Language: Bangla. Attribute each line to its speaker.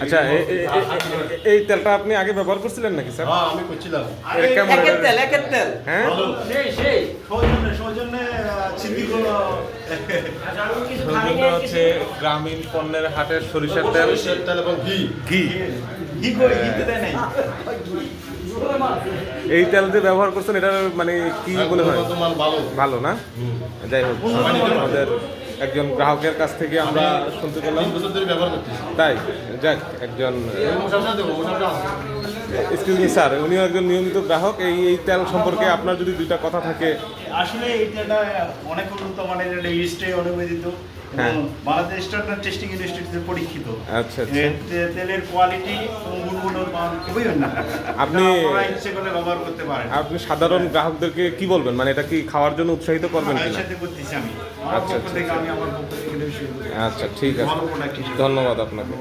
Speaker 1: আচ্ছা, এই তেলটা আপনি আগে ব্যবহার করছিলেন নাকি স্যার?
Speaker 2: হ্যাঁ, আমি করছিলাম।
Speaker 3: একের তেল
Speaker 1: হ্যাঁ,
Speaker 2: সৌজন্যে চিন্তিগুলো
Speaker 1: সৌজন্য হচ্ছে গ্রামীণ পণ্যের হাটের সরিষার তেল,
Speaker 2: সরিষার তেল এবং ঘি।
Speaker 3: ঘি করে ঘিতে দেয় নাই।
Speaker 1: এই তেল যে ব্যবহার করছেন এটা মানে কি মনে হয়?
Speaker 2: গুণগত মান ভালো।
Speaker 1: ভালো না? যাই হোক, আমাদের একজন গ্রাহকের কাছ থেকে আমরা শুনতে পেলাম।
Speaker 2: 3 বছর ধরে ব্যবহার করতেছি।
Speaker 1: তাই যাক, একজন
Speaker 2: মশাটা দেবো, মশাটা আছে।
Speaker 1: এক্সকিউজ মি স্যার, উনিও একজন নিয়মিত গ্রাহক। এই তেল সম্পর্কে আপনার যদি দুইটা কথা থাকে।
Speaker 4: আসলে এইটা অনেক উন্নত মানের ইস্টে অনুমোদিত
Speaker 1: হ্যাঁ।
Speaker 4: এবং বাংলাদেশ স্ট্যান্ডার্ড টেস্টিং ইনস্টিটিউটে পরীক্ষিত।
Speaker 1: আচ্ছা আচ্ছা,
Speaker 4: তেলের কোয়ালিটি এবং গুণগত মান খুবই উন্নত।
Speaker 1: আপনি-
Speaker 4: আপনারা ইচ্ছে করলে ব্যবহার করতে পারেন।
Speaker 1: আপনি সাধারণ গ্রাহকদেরকে কি বলবেন, মানে এটা কি খাওয়ার জন্য উৎসাহিত করবেন
Speaker 4: এর
Speaker 1: কিনা?
Speaker 4: সাথে করতেছি আমি আমার
Speaker 1: আচ্ছা,
Speaker 4: পক্ষ থেকে, আমি আমার পক্ষ থেকে
Speaker 1: আচ্ছা ঠিক আছে,
Speaker 4: ভালো প্রোডাক্ট হিসেবে।
Speaker 1: ধন্যবাদ আপনাকে।